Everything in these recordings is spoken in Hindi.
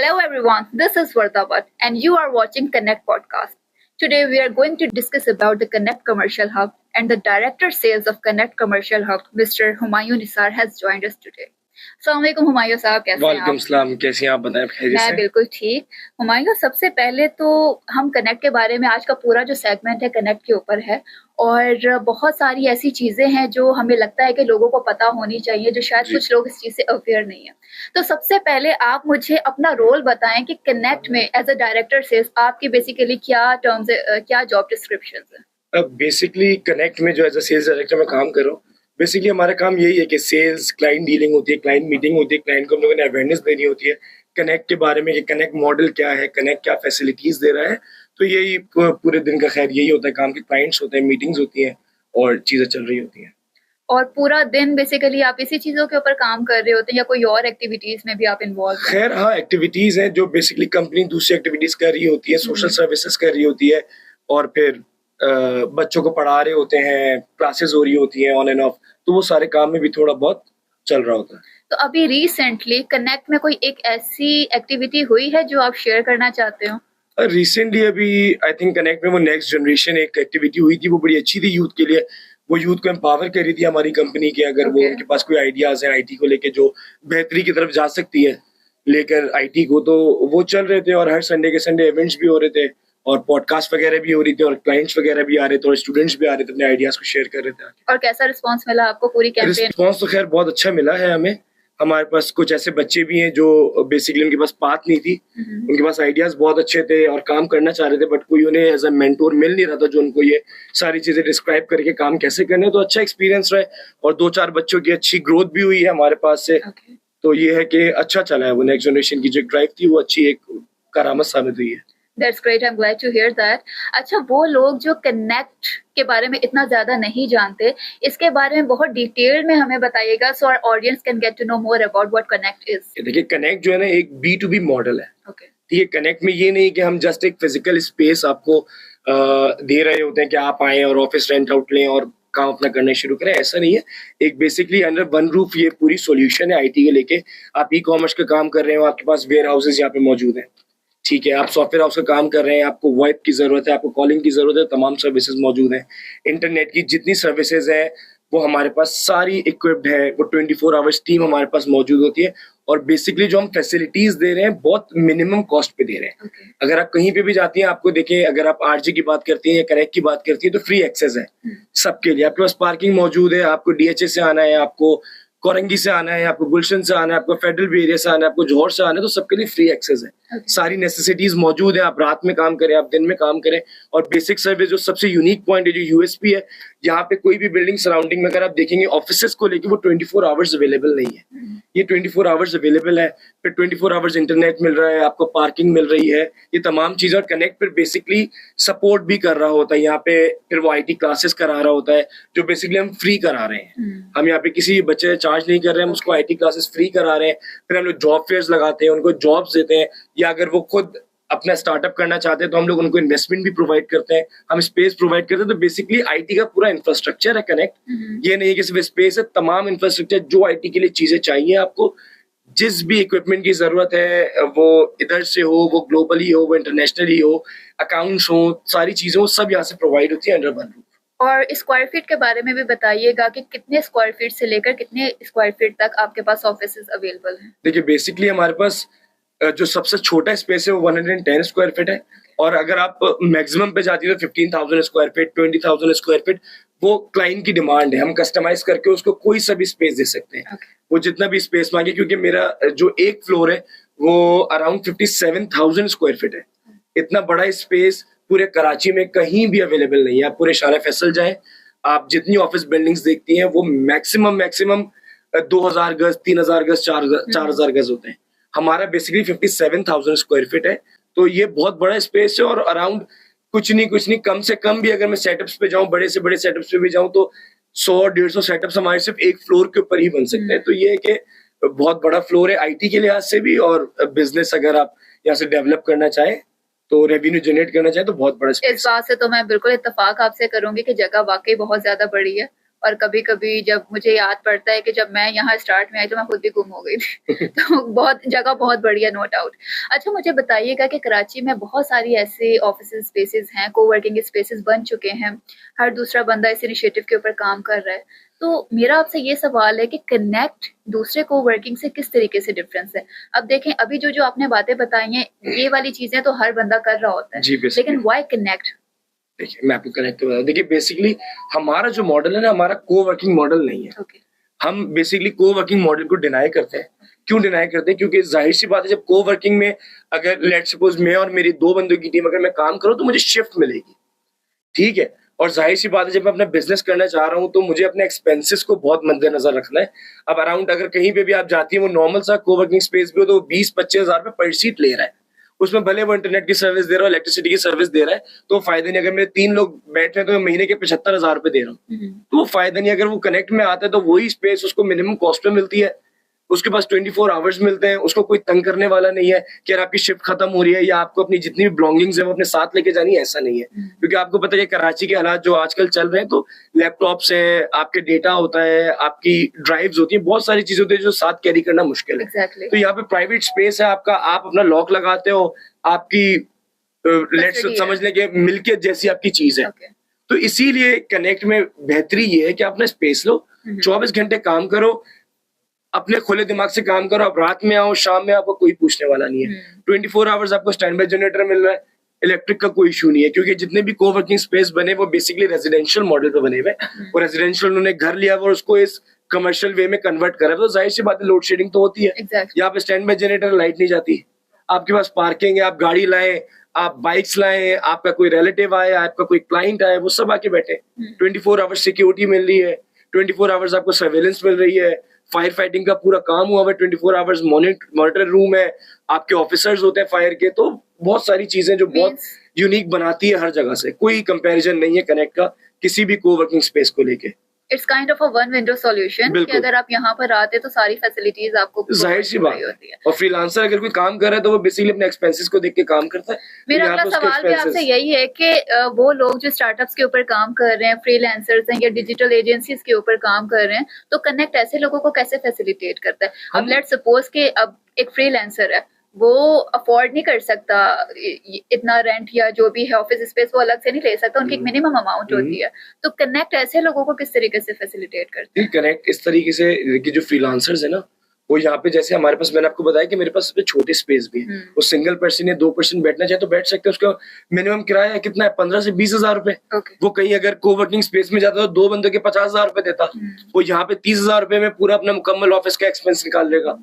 Hello everyone, this is Vardhavat and you are watching Connect podcast. Today we are going to discuss about the Connect Commercial Hub and the Director Sales of Connect Commercial Hub, Mr. Humayun Nisar has joined us today. अस्सलामुअलैकुम हुमायूं साहब, कैसे हैं वालेकुम आप? सलाम। कैसी हैं आप? बताएं खैरियत मैं से? बिल्कुल ठीक। हुमायूं, सबसे पहले तो हम कनेक्ट के बारे में, आज का पूरा जो सेगमेंट है कनेक्ट के ऊपर है और बहुत सारी ऐसी चीजें हैं जो हमें लगता है कि लोगों को पता होनी चाहिए, जो शायद जी। कुछ लोग इस चीज से अवेयर नहीं है। तो सबसे पहले आप मुझे अपना रोल बताएं कि कनेक्ट में एज अ डायरेक्टर सेल्स आपकी बेसिकली क्या टर्म्स क्या जॉब डिस्क्रिप्शन है? अब बेसिकली कनेक्ट में जो एज अ सेल्स डायरेक्टर मैं काम कर रहा हूँ, बेसिकली हमारा काम यही है कि सेल्स, क्लाइंट डीलिंग होती है, क्लाइंट मीटिंग होती है, क्लाइंट को हम लोगों ने अवेयरनेस देनी होती है कनेक्ट के बारे में कि कनेक्ट मॉडल क्या है, कनेक्ट क्या फैसिलिटीज दे रहा है। तो यही पूरे दिन का खैर यही होता है काम, के क्लाइंट्स होते हैं, मीटिंग्स होती हैं और चीजें चल रही होती हैं। और पूरा दिन बेसिकली आप इसी चीजों के ऊपर काम कर रहे होते हैं या कोई और एक्टिविटीज में भी आप इन्वॉल्व हैं? खैर हाँ, एक्टिविटीज हैं जो बेसिकली कंपनी दूसरी एक्टिविटीज कर रही होती है, सोशल सर्विसेज कर रही होती है और फिर बच्चों को पढ़ा रहे होते हैं, क्लासेस हो रही होती हैं ऑन एंड ऑफ, तो वो सारे काम में भी थोड़ा बहुत चल रहा होता है। तो अभी रिसेंटली कनेक्ट में कोई एक ऐसी एक्टिविटी हुई है जो आप शेयर करना चाहते हो? रिसेंटली अभी आई थिंक कनेक्ट में वो नेक्स्ट जनरेशन एक एक्टिविटी हुई थी, वो बड़ी अच्छी थी यूथ के लिए। वो यूथ को एम्पावर कर रही थी हमारी कंपनी के, अगर वो Okay. उनके पास कोई आइडियाज हैं आईटी को लेके जो बेहतरी की तरफ जा सकती है लेकर आईटी को, तो वो चल रहे थे और हर संडे के संडे इवेंट्स भी हो रहे थे और पॉडकास्ट वगैरह भी हो रही थी और क्लाइंट्स वगैरह भी आ रहे थे और स्टूडेंट्स भी आ रहे थे, अपने आइडियाज को शेयर कर रहे थे। और कैसा रिस्पांस मिला आपको पूरी कैंपेन? रिस्पॉन्स तो खैर बहुत अच्छा मिला है हमें। हमारे पास कुछ ऐसे बच्चे भी हैं जो बेसिकली उनके पास पाथ नहीं थी, उनके पास आइडियाज बहुत अच्छे थे और काम करना चाह रहे थे, बट कोई उन्हें एज अ मेंटोर मिल नहीं रहा था जो उनको ये सारी चीजें डिस्क्राइब करके काम कैसे करने। तो अच्छा एक्सपीरियंस रहा है और 2-4 बच्चों की अच्छी ग्रोथ भी हुई है हमारे पास से। Okay. तो ये है कि अच्छा चला है, वो नेक्स्ट जनरेशन की जो ड्राइव थी वो अच्छी एक करामत साबित हुई है। That's great, I'm glad to hear that. अच्छा, वो लोग जो कनेक्ट के बारे में इतना ज्यादा नहीं जानते, इसके बारे में बहुत डिटेल में हमें बताइएगा so our audience can get to know more about what Connect is. देखिए कनेक्ट जो है ना एक B2B मॉडल है। Okay. ठीक है, कनेक्ट में ये नहीं कि हम जस्ट एक फिजिकल स्पेस आपको दे रहे होते हैं कि आप आए और ऑफिस रेंट आउट लें और काम अपना करना शुरू करें, ऐसा नहीं है। एक बेसिकली अंडर वन रूफ ये पूरी सॉल्यूशन है आईटी के लेके। आप ई कॉमर्स का काम कर रहे हो, आपके पास वेयर हाउसेज यहाँ पे मौजूद हैं, ठीक है, आप सॉफ्टवेयर हाउस का काम कर रहे हैं, आपको वॉइप की जरूरत है, आपको कॉलिंग की जरूरत है, तमाम सर्विसेज मौजूद हैं। इंटरनेट की जितनी सर्विसेज है वो हमारे पास सारी इक्विप्ड है, वो 24 आवर्स टीम हमारे पास मौजूद होती है और बेसिकली जो हम फैसिलिटीज दे रहे हैं बहुत मिनिमम कॉस्ट पे दे रहे हैं। Okay. अगर आप कहीं पे भी जाती हैं, आपको देखें, अगर आप आरजी की बात करती हैं या कनेक्ट की बात करती हैं तो फ्री एक्सेस है सबके लिए। आपके पास पार्किंग मौजूद है, आपको डीएचए से आना है, आपको कोरंगी से आना है, आपको गुलशन से आना है, आपको फेडरल एरिया से आना है, आपको जौहर से आना है, तो सबके लिए फ्री एक्सेस है। Okay. सारी नेसेसिटीज मौजूद है, आप रात में काम करें, आप दिन में काम करें। और बेसिक सर्विस जो सबसे यूनिक पॉइंट है, जो यूएसपी है, यहाँ पे कोई भी बिल्डिंग सराउंडिंग में अगर आप देखेंगे ऑफिसेस को लेके वो 24 आवर्स अवेलेबल नहीं है। ये 24 आवर्स अवेलेबल है, फिर 24 आवर्स इंटरनेट मिल रहा है, आपको पार्किंग मिल रही है, ये तमाम चीजें। और कनेक्ट पर बेसिकली सपोर्ट भी कर रहा होता है यहाँ पे, फिर वो आईटी क्लासेस करा रहा होता है जो बेसिकली हम फ्री करा रहे हैं। हम यहाँ पे किसी बच्चे चार्ज नहीं कर रहे हैं, हम उसको आईटी क्लासेस फ्री करा रहे हैं। फिर हम लोग जॉब फेयर्स लगाते हैं, उनको जॉब्स देते हैं, या अगर वो खुद अपना स्टार्टअप करना चाहते हैं तो हम लोग उनको इन्वेस्टमेंट भी प्रोवाइड करते हैं, हम स्पेस प्रोवाइड करते हैं। तो बेसिकली आईटी का पूरा इंफ्रास्ट्रक्चर है कनेक्ट। ये नहीं है कि सिर्फ स्पेस है, तमाम इंफ्रास्ट्रक्चर जो आईटी के लिए चीजें चाहिए, आपको जिस भी इक्विपमेंट की जरूरत है, वो इधर से हो, वो ग्लोबली हो, वो इंटरनेशनली हो, अकाउंट्स हो, सारी चीजें वो सब यहाँ से प्रोवाइड होती है अंडर वन रूफ। और स्क्वायर फीट के बारे में भी बताइएगा कि कितने स्क्वायर फीट से लेकर कितने स्क्वायर फीट तक आपके पास ऑफिसेज अवेलेबल हैं? देखिए बेसिकली हमारे पास जो सबसे छोटा स्पेस है वो 110 स्क्वायर फीट है, और अगर आप मैक्सिमम पे जाती है तो 15,000 स्क्वायर फीट, 20,000 स्क्वायर फीट। वो क्लाइंट की डिमांड है, हम कस्टमाइज करके उसको कोई सा भी स्पेस दे सकते हैं। Okay. वो जितना भी स्पेस मांगे, क्योंकि मेरा जो एक फ्लोर है वो अराउंड 57,000 स्क्वायर फीट है। इतना बड़ा स्पेस पूरे कराची में कहीं भी अवेलेबल नहीं है। आप पूरे शारा फैसल जाएं, आप जितनी ऑफिस बिल्डिंग्स देखती हैं वो मैक्सिमम 2,000 गज, 3,000 गज, 4,000 गज होते हैं। हमारा बेसिकली 57,000 स्क्वायर फीट है, तो ये बहुत बड़ा स्पेस है। और अराउंड कुछ नहीं कम से कम भी अगर मैं सेटअप्स पे जाऊं, बड़े से बड़े सेटअप्स पे भी जाऊं, तो 100-150 सेटअप्स हमारे सिर्फ एक फ्लोर के ऊपर ही बन सकते हैं। तो ये है कि बहुत बड़ा फ्लोर है आईटी के लिहाज से भी, और बिजनेस अगर आप यहाँ से डेवलप करना चाहें तो रेवेन्यू जनरेट करना चाहें तो बहुत बड़ा स्पेस। इस बात से तो मैं बिल्कुल इत्तेफाक आपसे करूंगी कि जगह वाकई बहुत ज्यादा बड़ी है और कभी-कभी जब मुझे याद पड़ता है कि जब मैं यहाँ स्टार्ट में आई तो मैं खुद भी गुम हो गई थी। तो बहुत बढ़िया, नो डाउट। अच्छा, मुझे बताइएगा कि कराची में बहुत सारी ऐसे ऑफिसेज़ स्पेसेस हैं, कोवर्किंग स्पेसेस बन चुके हैं। हर दूसरा बंदा इस इनिशिएटिव के ऊपर काम कर रहा है। तो मेरा आपसे ये सवाल है कि कनेक्ट दूसरे कोवर्किंग से किस तरीके से डिफरेंस है? अब देखें, अभी जो आपने बातें बताई हैं, ये वाली चीजें तो हर बंदा कर रहा होता है, जी लेकिन व्हाई कनेक्ट? देखिए, मैं आपको कनेक्ट बता, देखिए बेसिकली हमारा जो मॉडल है ना, हमारा को-वर्किंग मॉडल नहीं है। ओके। हम बेसिकली को-वर्किंग मॉडल को डिनाई करते हैं। क्यों डिनाई करते हैं? क्योंकि जाहिर सी बात है, जब को-वर्किंग में अगर लेट्स सपोज मैं और मेरी 2 बंदों की टीम अगर मैं काम करूं तो मुझे शिफ्ट मिलेगी, ठीक है। और जाहिर सी बात है, जब मैं अपना बिजनेस करना चाह रहा हूं तो मुझे अपने एक्सपेंसेस को बहुत मद्देनजर रखना है। अब अराउंड अगर कहीं पे भी आप जाती है, वो नॉर्मल सा को-वर्किंग स्पेस भी हो तो 20-25 हजार रुपए पर सीट ले रहा है। उसमें भले वो इंटरनेट की सर्विस दे रहा है, इलेक्ट्रिसिटी की सर्विस दे रहा है, तो फायदा नहीं। अगर मेरे 3 लोग बैठे हैं तो मैं महीने के 75,000 रुपए दे रहा हूँ, तो वो फायदा नहीं। अगर वो कनेक्ट में आता है तो वही स्पेस उसको मिनिमम कॉस्ट में मिलती है, उसके पास 24 आवर्स मिलते हैं, उसको कोई तंग करने वाला नहीं है कि यार आपकी शिफ्ट खत्म हो रही है या आपको अपनी जितनी भी बिलोंगिंग्स है वो अपने साथ लेके जानी है, ऐसा नहीं है। क्योंकि आपको पता है कराची के हालात जो आजकल चल रहे हैं, तो लैपटॉप्स हैं, आपके डेटा होता है, आपकी ड्राइव्स होती है, बहुत सारी चीजें होती है जो साथ कैरी करना मुश्किल है। Exactly. तो यहाँ पे प्राइवेट स्पेस है आपका, आप अपना लॉक लगाते हो, आपकी लेट्स समझ लें कि मिल्कियत जैसी आपकी चीज है। Okay. तो इसीलिए कनेक्ट में बेहतरी ये है कि आप अपना स्पेस लो, 24 घंटे काम करो, अपने खुले दिमाग से काम करो। आप रात में आओ, शाम में, आपको कोई पूछने वाला नहीं है। 24 आवर्स आपको स्टैंड बाय जनरेटर मिल रहा है, इलेक्ट्रिक का कोई इशू नहीं है। क्योंकि जितने भी कोवर्किंग स्पेस बने वो बेसिकली रेजिडेंशियल मॉडल पे बने हुए, और रेजिडेंशियल उन्होंने घर लिया और उसको इस कमर्शियल वे में कन्वर्ट करा, तो जाहिर सी बात है लोड शेडिंग तो होती है। Exactly. यहाँ पे स्टैंड बाय जनरेटर, लाइट नहीं जाती, आपके पास पार्किंग है, आप गाड़ी लाए, आप बाइक्स लाए, आपका कोई रिलेटिव आए, आपका कोई क्लाइंट आए, वो सब आके बैठे। 24 आवर्स सिक्योरिटी मिल रही है, 24 आवर्स आपको सर्वेलेंस मिल रही है, फायर फाइटिंग का पूरा काम हुआ है, 24 आवर्स मॉनिटर रूम है, आपके ऑफिसर्स होते हैं फायर के। तो बहुत सारी चीजें जो बहुत यूनिक बनाती है हर जगह से। कोई कंपैरिजन नहीं है कनेक्ट का किसी भी कोवर्किंग स्पेस को लेके। It's kind of a one window solution कि अगर आप यहाँ पर आते तो सारी फैसिलिटीज आपको जाहिर सी बात होती है। और फ्रीलांसर अगर कोई काम कर रहा है तो वो बेसिकली अपने एक्सपेंसेस को देख के काम करता है। मेरा अगला सवाल भी आपसे यही है कि वो लोग जो स्टार्टअप्स के ऊपर काम कर रहे हैं, फ्रीलांसर्स हैं या डिजिटल एजेंसीज के ऊपर काम कर रहे हैं, तो कनेक्ट ऐसे लोगों को कैसे फैसिलिटेट करता है? अब लेट्स सपोज कि अब एक फ्रीलांसर है, वो अफोर्ड नहीं कर सकता इतना रेंट या जो भी है ऑफिस स्पेस, वो अलग से नहीं ले सकता, उनकी एक मिनिमम अमाउंट होती है। तो कनेक्ट ऐसे लोगों को किस तरीके से फैसिलिटेट करते हैं? कनेक्ट इस तरीके से कि जो फ्रीलांसर्स है ना, वो यहाँ पे जैसे हमारे पास, मैंने आपको बताया कि मेरे पास छोटे स्पेस भी है, वो सिंगल पर्सन या 2 पर्सन बैठना चाहे तो बैठ सकते हैं। उसका मिनिमम किराया कितना है? 15 से 20 हजार रुपए। वो कहीं अगर कोवर्किंग स्पेस में जाता तो 2 बंदों के 50 हजार रुपए देता, वो यहाँ पे 30 हजार रुपए में पूरा अपना मुकम्मल ऑफिस का एक्सपेंस निकाल लेगा।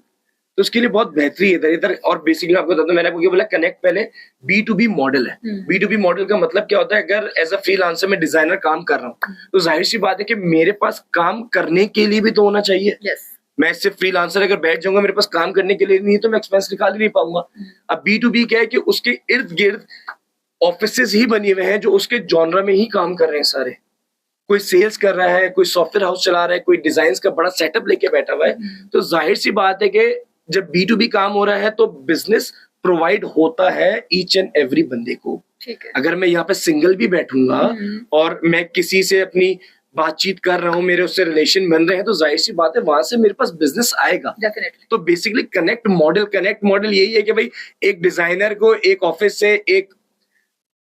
तो उसके लिए बहुत बेहतरी है इधर। और बेसिकली आपको बताता हूं, मैंने आपको बोला कनेक्ट पहले B2B मॉडल है। B2B मॉडल का मतलब क्या होता है? अगर एज अ फ्रीलांसर मैं डिजाइनर काम कर रहा हूँ तो जाहिर सी बात है कि मेरे पास काम करने के लिए भी तो होना चाहिए। मैं सिर्फ फ्रीलांसर अगर बैठ जाऊंगा, मेरे पास काम करने के लिए नहीं तो मैं एक्सपेंस निकाल ही नहीं पाऊंगा। अब B2B क्या है कि उसके इर्द गिर्द ऑफिसेज ही बने हुए हैं जो उसके जॉनरा में ही काम कर रहे हैं सारे। कोई सेल्स कर रहा है, कोई सॉफ्टवेयर हाउस चला रहा है, कोई डिजाइन का बड़ा सेटअप लेके बैठा हुआ है। तो जाहिर सी बात है कि जब B2B काम हो रहा है तो बिजनेस प्रोवाइड होता है ईच एंड एवरी बंदे को। अगर मैं यहाँ पे सिंगल भी बैठूंगा और मैं किसी से अपनी बातचीत कर रहा हूँ, मेरे उससे रिलेशन बन रहे हैं, तो जाहिर सी बात है वहां से मेरे पास बिजनेस आएगा। तो बेसिकली कनेक्ट मॉडल यही है कि भाई एक डिजाइनर को एक ऑफिस से, एक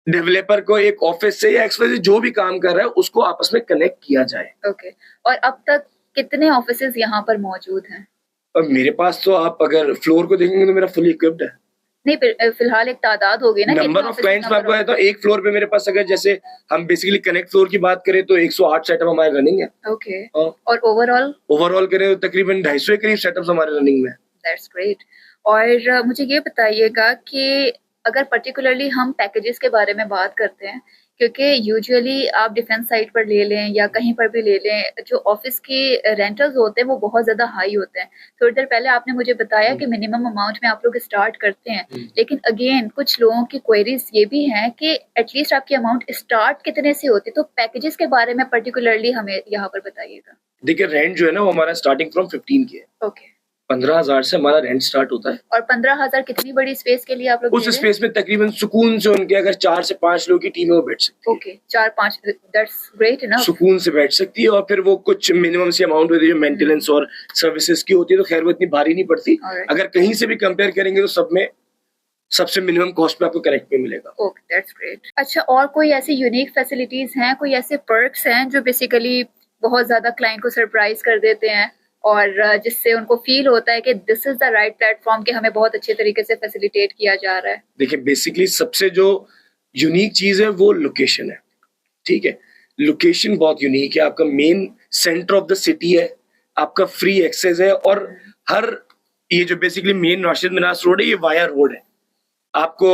डेवलपर को एक ऑफिस से, या एक्सवाइजेड जो भी काम कर रहा है उसको आपस में कनेक्ट किया जाए। ओके। और अब तक कितने ऑफिसेज यहाँ पर मौजूद हैं? अब मेरे पास तो आप अगर फ्लोर को देखेंगे तो मेरा फुली इक्विप्ड है। नहीं, फिलहाल एक तादाद होगी ना, नंबर ऑफ क्लाइंट्स में आपको है तो एक फ्लोर पे मेरे पास, अगर जैसे हम बेसिकली कनेक्ट फ्लोर की बात करें तो 108 सेटअप हमारे रनिंग है। ओके। और ओवरऑल करें तो तकरीबन 250 के करीब सेटअप्स हमारे रनिंग में। That's great. और मुझे ये बताइएगा कि अगर पर्टिकुलरली हम पैकेजेस के बारे में बात करते हैं, क्योंकि यूजुअली आप डिफेंस साइट पर ले लें या कहीं पर भी ले लें, जो ऑफिस के रेंटल्स होते हैं वो बहुत ज़्यादा हाई होते हैं। थोड़ी देर पहले आपने मुझे बताया कि मिनिमम अमाउंट में आप लोग स्टार्ट करते हैं, लेकिन अगेन कुछ लोगों की क्वेरीज ये भी हैं कि एटलीस्ट आपकी अमाउंट स्टार्ट कितने से होती है? तो पैकेजेस के बारे में पर्टिकुलरली हमें यहाँ पर बताइएगा। देखिए रेंट जो है ना वो हमारा स्टार्टिंग फ्रॉम 15 की है। ओके। 15,000 से हमारा रेंट स्टार्ट होता है। और 15,000 कितनी बड़ी स्पेस के लिए आप लोग उस दे रहे हैं? स्पेस में तकरीबन सुकून से उनके अगर 4 से 5 लोगों की टीम है वो बैठ सकती है। Okay, 4-5, that's great enough. सुकून से बैठ सकती है और फिर वो कुछ मिनिमम सी अमाउंट होती है जो मेंटेनेंस और सर्विसेज की होती है, तो खैर वो इतनी भारी नहीं पड़ती। Alright. अगर कहीं से भी कंपेयर करेंगे तो सब में सबसे मिनिमम कॉस्ट पे आपको कनेक्ट पे मिलेगा। Okay, that's great. अच्छा, और कोई ऐसी यूनिक फैसिलिटीज हैं, कोई ऐसे पर्क्स हैं जो बेसिकली बहुत ज्यादा क्लाइंट को सरप्राइज कर देते हैं और जिससे उनको फील होता है कि this is the right platform, कि हमें बहुत अच्छे तरीके से फैसिलिटेट किया जा रहा है? देखिए बेसिकली सबसे जो यूनिक चीज है वो लोकेशन है। ठीक है, लोकेशन बहुत यूनिक है, आपका main centre of the city है, आपका फ्री एक्सेस है और हर ये जो basically main Rashid Manas road है ये वाया रोड है। आपको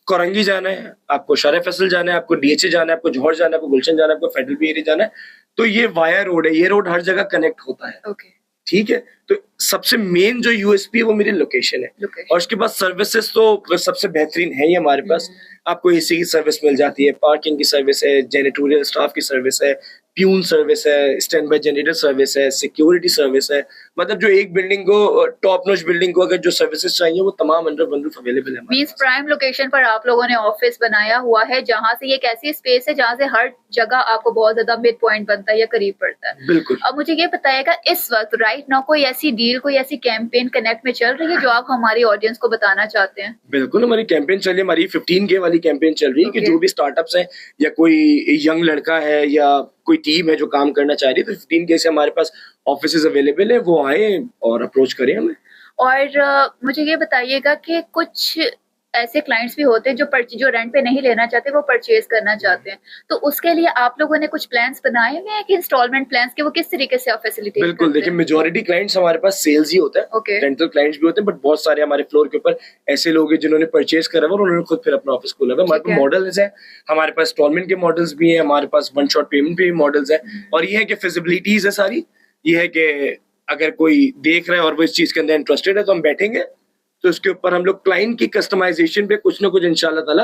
कोरंगी जाना है, आपको शारे फैसल जाना है, आपको डीएचए जाना है, आपको जौहर जाना है, आपको गुलशन जाना है, आपको फेडरल बी एरिया जाना है, तो ये वाया रोड है, ये रोड हर जगह कनेक्ट होता है। ओके, ठीक है, तो सबसे मेन जो यूएसपी है वो मेरी लोकेशन है। और उसके बाद सर्विसेज तो सबसे बेहतरीन है ही हमारे पास। आपको एसी की सर्विस मिल जाती है, पार्किंग की सर्विस है, जेनेटोरियल स्टाफ की सर्विस है, प्यून सर्विस है, स्टैंड बाय जनरेटर सर्विस है, सिक्योरिटी सर्विस है। मतलब जो एक बिल्डिंग को, टॉप नॉच बिल्डिंग को अगर जो सर्विसेज चाहिए वो तमाम अंडर वन रूफ अवेलेबल है। मींस प्राइम लोकेशन पर आप लोगों ने ऑफिस बनाया हुआ है, जहां से ये एक ऐसी स्पेस है जहां से हर जगह आपको बहुत ज्यादा मिड पॉइंट बनता है या करीब पड़ता है। बिल्कुल। अब मुझे ये बताइएगा, इस वक्त राइट नाउ कोई ऐसी डील, कोई ऐसी कैंपेन कनेक्ट में चल रही है जो आप हमारी ऑडियंस को बताना चाहते हैं? बिल्कुल, हमारी कैंपेन चल रही है, हमारी 15K वाली कैंपेन चल रही है कि जो भी स्टार्टअप्स हैं या कोई यंग लड़का है या कोई टीम है जो काम करना चाह रही है, तो 15K से हमारे पास ऑफिसेज अवेलेबल है, वो आए और अप्रोच करें हमें। और मुझे ये बताइएगा कि कुछ ऐसे क्लाइंट्स भी होते हैं जो रेंट पे नहीं लेना चाहते, वो परचेज करना चाहते हैं, तो उसके लिए आप लोगों ने कुछ प्लान्स बनाए हुए हैं कि इंस्टॉलमेंट प्लान्स के, वो किस तरीके से आप फैसिलिटेट? बिल्कुल, देखिए मेजॉरिटी क्लाइंट्स हमारे पास सेल्स ही होता है। Okay. रेंटल क्लाइंट्स भी होते हैं, बट बहुत सारे हमारे फ्लोर के ऊपर ऐसे लोग हैं जिन्होंने परचेज करा हुआ और उन्होंने खुद फिर अपना ऑफिस खोला हुआ है। हमारे पास मॉडल्स हैं, हमारे पास इंस्टॉलमेंट के मॉडल्स भी हैं, हमारे पास वन शॉट पेमेंट पे भी मॉडल्स हैं। और ये है कि फिजिबिलिटीज है सारी, ये है कि अगर कोई देख रहा है और वो इस चीज के अंदर इंटरेस्टेड है तो हम बैठेंगे, तो उसके ऊपर हम लोग क्लाइंट की कस्टमाइजेशन पे कुछ ना कुछ इंशाल्लाह ताला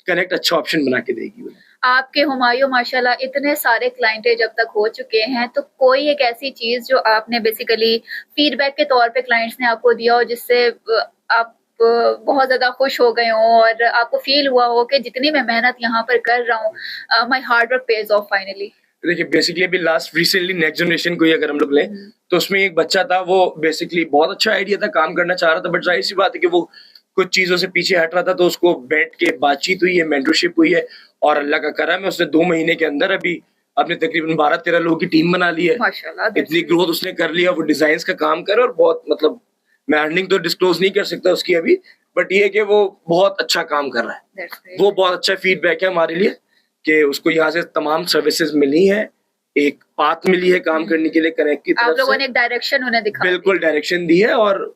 कनेक्ट अच्छा ऑप्शन बना के देगी। आपके हुमायूं माशाल्लाह इतने सारे क्लाइंटे जब तक हो चुके हैं, तो कोई एक ऐसी चीज जो आपने बेसिकली फीडबैक के तौर पे क्लाइंट्स ने आपको दिया हो जिससे आप बहुत ज्यादा खुश हो गए हो और आपको फील हुआ हो कि जितनी मैं मेहनत यहाँ पर कर रहा हूँ, my hard work page of finally? देखिए बेसिकली अभी लास्ट रिसेंटली नेक्स्ट जनरेशन को ही अगर हम लोग लें तो उसमें एक बच्चा था, वो बेसिकली बहुत अच्छा आइडिया था, काम करना चाह रहा था, बट जाहिर सी बात है कि वो कुछ चीजों से पीछे हट रहा था, तो उसको बैठ के बातचीत हुई है, मेंटरशिप हुई है और अल्लाह का करम है, उसने 2 महीने के अंदर अभी अपने तकरीबन 12-13 लोगों की टीम बना ली है। माशाल्लाह, इतनी ग्रोथ उसने कर लिया, वो डिजाइन का काम करे और बहुत, मतलब मैं अर्निंग तो डिस्क्लोज नहीं कर सकता उसकी अभी, बट ये है कि वो बहुत अच्छा काम कर रहा है। वो बहुत अच्छा फीडबैक है हमारे लिए कि उसको यहाँ से तमाम सर्विसेज मिली है, एक पाथ मिली है काम करने के लिए कनेक्ट की तरफ से। आप लोगों ने एक डायरेक्शन उन्हें दिखा, बिल्कुल डायरेक्शन दी है और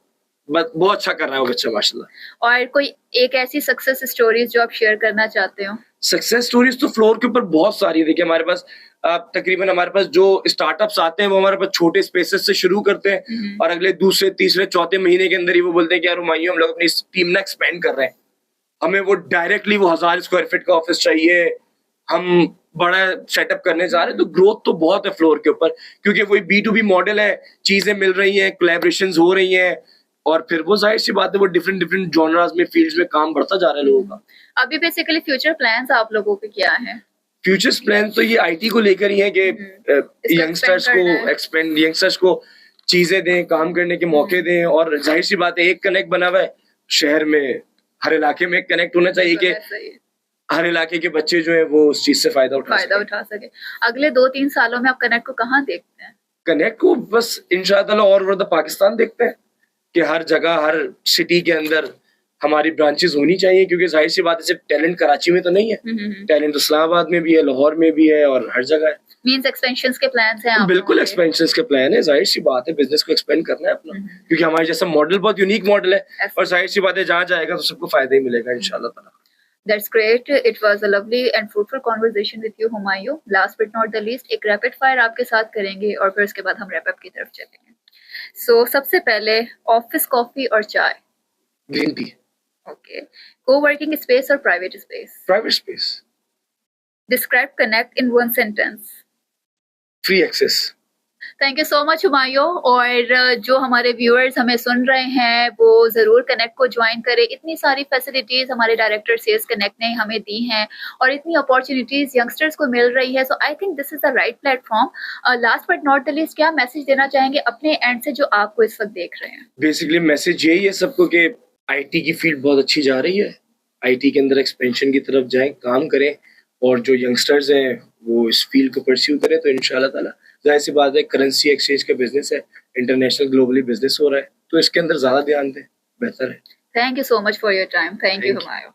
बहुत अच्छा कर रहा है वो बच्चा माशाल्लाह। और कोई एक ऐसी सक्सेस स्टोरीज जो आप शेयर करना चाहते हो? सक्सेस स्टोरीज तो फ्लोर के ऊपर बहुत सारी है। देखिए हमारे पास तकरीबन हमारे पास जो स्टार्टअप्स आते हैं वो हमारे पास छोटे स्पेसेस से शुरू करते हैं और अगले दूसरे तीसरे चौथे महीने के अंदर ही वो बोलते हैं कि यार हुमायूं हम लोग अपनी टीम ना एक्सपेंड कर रहे हैं, हमें वो डायरेक्टली वो 1000 स्क्वायर फीट का ऑफिस चाहिए, हम बड़ा सेटअप करने जा रहे हैं। तो ग्रोथ तो बहुत है फ्लोर के ऊपर, क्योंकि वही B2B मॉडल है, चीजें मिल रही हैं, कोलैबोरेशंस हो रही हैं और फिर वो जाहिर सी बात है वो डिफरेंट जॉनरास में, फील्ड्स में काम बढ़ता जा रहा है लोगों का। अभी बेसिकली फ्यूचर प्लान्स आप लोगों के क्या हैं? फ्यूचर्स प्लान तो ये आईटी को लेकर ही है कि यंगस्टर्स को चीजें दें, काम करने के मौके दें और जाहिर सी बात है एक कनेक्ट बना हुआ है शहर में, हर इलाके में एक कनेक्ट होना चाहिए कि हर इलाके के बच्चे जो है वो उस चीज से फायदा उठा सके। अगले 2-3 सालों में आप कनेक्ट को कहाँ देखते हैं? कनेक्ट को बस इंशाअल्लाह और ओवर द पाकिस्तान देखते हैं कि हर जगह, हर सिटी के अंदर हमारी ब्रांचेस होनी चाहिए, क्योंकि जाहिर सी बात है सिर्फ टैलेंट कराची में तो नहीं है, टैलेंट इस्लामाबाद में भी है, लाहौर में भी है और हर जगह है। मींस एक्सपेंशंस के प्लान्स हैं? बिल्कुल एक्सपेंशंस के प्लान है, जाहिर सी बात है बिजनेस को एक्सपेंड करना है अपना, क्योंकि हमारे जैसा मॉडल बहुत यूनिक मॉडल है और जाहिर सी बात है जहाँ जाएगा तो सबको फायदा ही मिलेगा इंशाल्लाह ताला। That's great. It was a lovely and fruitful conversation with you, Humayun. Last but not the least, एक रैपिड फायर आपके साथ करेंगे और फिर उसके बाद हम रैप अप की तरफ चलेंगे। So सबसे पहले ऑफिस कॉफी और चाय? Green tea. Okay. Co-working space or private space? Private space. Describe Connect in one sentence. Free access. Thank you so much Humayun. और जो हमारे व्यूअर्स हमें सुन रहे हैं वो ज़रूर कनेक्ट को ज्वाइन करें। इतनी सारी फैसिलिटीज़ हमारे डायरेक्टर सेल्स कनेक्ट ने हमें दी हैं और इतनी अपॉर्चुनिटीज़ यंगस्टर्स को मिल रही है। So I think this is the right platform. Last but not the least, क्या मैसेज देना चाहेंगे अपने एंड से जो आपको इस वक्त देख रहे हैं? बेसिकली मैसेज यही है सबको कि आईटी की फील्ड बहुत अच्छी जा रही है, आईटी के अंदर एक्सपेंशन की तरफ जाएं, काम करें, और जो यंगस्टर्स हैं वो इस फील्ड को परस्यू करें तो इंशाल्लाह ताला जाहिर सी बात है, करेंसी एक्सचेंज का बिजनेस है, इंटरनेशनल ग्लोबली बिजनेस हो रहा है, तो इसके अंदर ज्यादा ध्यान दें, बेहतर है। Thank you so much for your time. Thank you Thank you. Humayun.